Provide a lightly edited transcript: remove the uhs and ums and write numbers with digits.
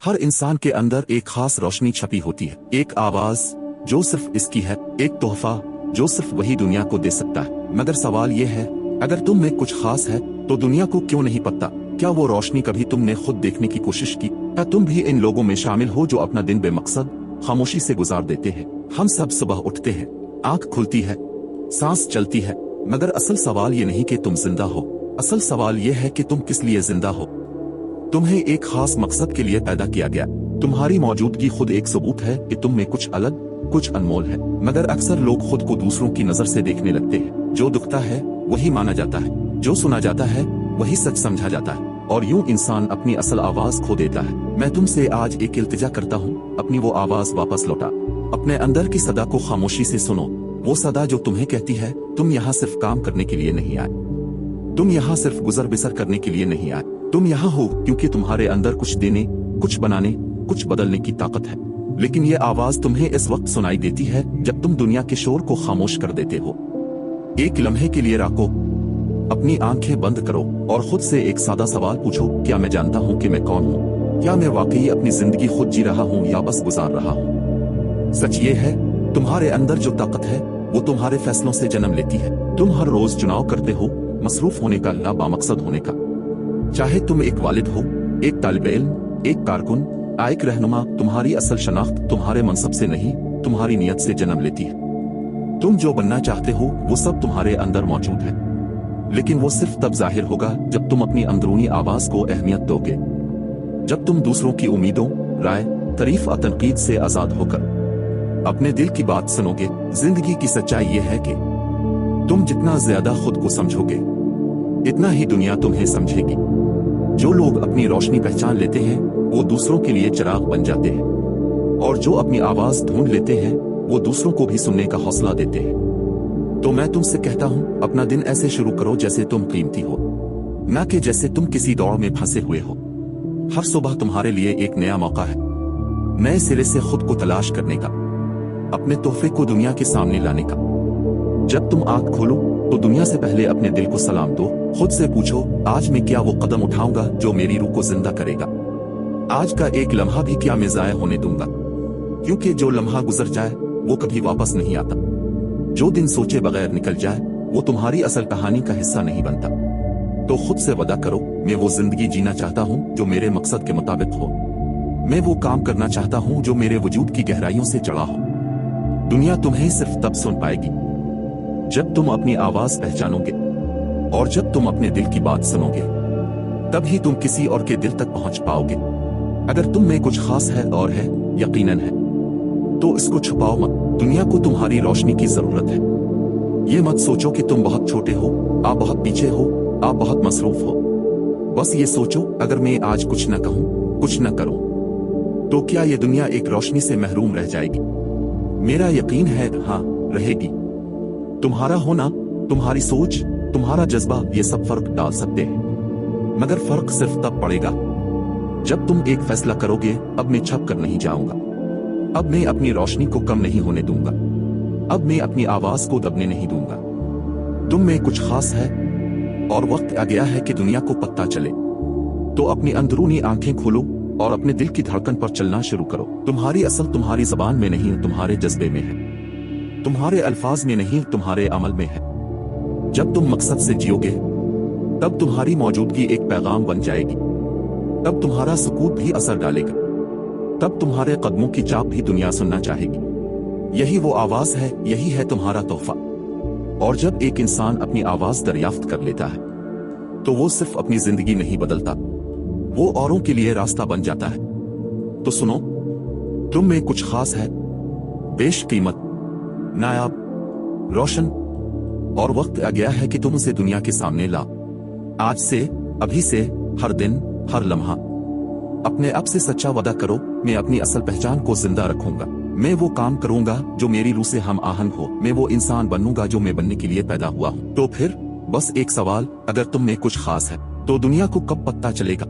हर इंसान के अंदर एक खास रोशनी छपी होती है, एक आवाज जो सिर्फ इसकी है, एक तोहफा जो सिर्फ वही दुनिया को दे सकता है। मगर सवाल यह है, अगर तुम में कुछ खास है तो दुनिया को क्यों नहीं पता? क्या वो रोशनी कभी तुमने खुद देखने की कोशिश की? क्या तुम भी इन लोगों में शामिल हो जो अपना दिन बेमकसद खामोशी से गुजार देते हैं? हम सब सुबह उठते हैं, आंख खुलती है, सांस चलती है, मगर असल सवाल ये नहीं कि तुम जिंदा हो, असल सवाल ये है कि तुम किस लिए जिंदा हो। तुम्हें एक खास मकसद के लिए पैदा किया गया। तुम्हारी मौजूदगी खुद एक सबूत है कि तुम में कुछ अलग, कुछ अनमोल है। मगर अक्सर लोग खुद को दूसरों की नजर से देखने लगते हैं। जो दिखता है वही माना जाता है, जो सुना जाता है वही सच समझा जाता है, और यूं इंसान अपनी असल आवाज खो देता है। मैं तुमसे आज एक इल्तिजा करता हूँ, अपनी वो आवाज वापस लौटा। अपने अंदर की सदा को खामोशी से सुनो, वो सदा जो तुम्हें कहती है तुम यहाँ सिर्फ काम करने के लिए नहीं आए, तुम यहाँ सिर्फ गुजर बिसर करने के लिए नहीं आए, तुम यहाँ हो क्योंकि तुम्हारे अंदर कुछ देने, कुछ बनाने, कुछ बदलने की ताकत है। लेकिन ये आवाज तुम्हें इस वक्त सुनाई देती है जब तुम दुनिया के शोर को खामोश कर देते हो। एक लम्हे के लिए राको, अपनी आंखें बंद करो और खुद से एक सादा सवाल पूछो, क्या मैं जानता हूँ कि मैं कौन हूँ? क्या मैं वाकई अपनी जिंदगी खुद जी रहा हूँ या बस गुजार रहा हूँ? सच ये है, तुम्हारे अंदर जो ताकत है वो तुम्हारे फैसलों से जन्म लेती है। तुम हर रोज चुनाव करते हो, मसरूफ होने का या बामकसद होने का। चाहे तुम एक वालिद हो, एक तालिब इल्म, एक कारकुन, एक रहनुमा, तुम्हारी असल शनाख्त तुम्हारे मनसब से नहीं, तुम्हारी नियत से जन्म लेती है। तुम जो बनना चाहते हो वो सब तुम्हारे अंदर मौजूद है, लेकिन वो सिर्फ तब जाहिर होगा जब तुम अपनी अंदरूनी आवाज को अहमियत दोगे, जब तुम दूसरों की उम्मीदों, राय, तारीफ और तनकीद से आजाद होकर अपने दिल की बात सुनोगे। जिंदगी की सच्चाई ये है कि तुम जितना ज्यादा खुद को समझोगे इतना ही दुनिया तुम्हें समझेगी। जो लोग अपनी रोशनी पहचान लेते हैं वो दूसरों के लिए चिराग बन जाते हैं, और जो अपनी आवाज ढूंढ लेते हैं वो दूसरों को भी सुनने का हौसला देते हैं। तो मैं तुमसे कहता हूँ, अपना दिन ऐसे शुरू करो जैसे तुम कीमती हो, न कि जैसे तुम किसी दौड़ में फंसे हुए हो। हर सुबह तुम्हारे लिए एक नया मौका है, नए सिरे से खुद को तलाश करने का, अपने तोहफे को दुनिया के सामने लाने का। जब तुम आंख खोलो तो दुनिया से पहले अपने दिल को सलाम दो। खुद से पूछो, आज मैं क्या वो कदम उठाऊंगा जो मेरी रूह को जिंदा करेगा? आज का एक लम्हा भी क्या मैं जाया होने दूंगा? क्योंकि जो लम्हा गुजर जाए वो कभी वापस नहीं आता। जो दिन सोचे बगैर निकल जाए वो तुम्हारी असल कहानी का हिस्सा नहीं बनता। तो खुद से वादा करो, मैं वो जिंदगी जीना चाहता हूँ जो मेरे मकसद के मुताबिक हो। मैं वो काम करना चाहता हूँ जो मेरे वजूद की गहराइयों से चढ़ा हो। दुनिया तुम्हें सिर्फ तब सुन पाएगी जब तुम अपनी आवाज पहचानोगे, और जब तुम अपने दिल की बात सुनोगे तब ही तुम किसी और के दिल तक पहुंच पाओगे। अगर तुम में कुछ खास है और है, यकीनन है, तो इसको छुपाओ मत। दुनिया को तुम्हारी रोशनी की जरूरत है। ये मत सोचो कि तुम बहुत छोटे हो, आप बहुत पीछे हो, आप बहुत मसरूफ हो। बस ये सोचो, अगर मैं आज कुछ न कहूं, कुछ न करूं, तो क्या ये दुनिया एक रोशनी से महरूम रह जाएगी? मेरा यकीन है हाँ, रहेगी। तुम्हारा होना, तुम्हारी सोच, तुम्हारा जज्बा, ये सब फर्क डाल सकते हैं, मगर फर्क सिर्फ तब पड़ेगा जब तुम एक फैसला करोगे, अब मैं छप कर नहीं जाऊंगा, अब मैं अपनी रोशनी को कम नहीं होने दूंगा, अब मैं अपनी आवाज को दबने नहीं दूंगा। तुम में कुछ खास है और वक्त आ गया है कि दुनिया को पता चले। तो अपनी अंदरूनी आंखें खोलो और अपने दिल की धड़कन पर चलना शुरू करो। तुम्हारी असल तुम्हारी जबान में नहीं, तुम्हारे जज्बे में है। तुम्हारे अल्फाज में नहीं, तुम्हारे अमल में है। जब तुम मकसद से जियोगे तब तुम्हारी मौजूदगी एक पैगाम बन जाएगी, तब तुम्हारा सुकूत भी असर डालेगा, तब तुम्हारे कदमों की चाप भी दुनिया सुनना चाहेगी। यही वो आवाज है, यही है तुम्हारा तोहफा। और जब एक इंसान अपनी आवाज दरियाफ्त कर लेता है तो वो सिर्फ अपनी जिंदगी नहीं बदलता, वो औरों के लिए रास्ता बन जाता है। तो सुनो, तुम में कुछ खास है, बेशकीमत, नायाब, रोशन, और वक्त आ गया है कि तुम उसे दुनिया के सामने ला। आज से, अभी से, हर दिन, हर लम्हा अपने आप से सच्चा वादा करो, मैं अपनी असल पहचान को जिंदा रखूंगा। मैं वो काम करूंगा जो मेरी रूह से हम आहंग हो। मैं वो इंसान बनूंगा जो मैं बनने के लिए पैदा हुआ हूँ। तो फिर बस एक सवाल, अगर तुम में कुछ खास है तो दुनिया को कब पता चलेगा?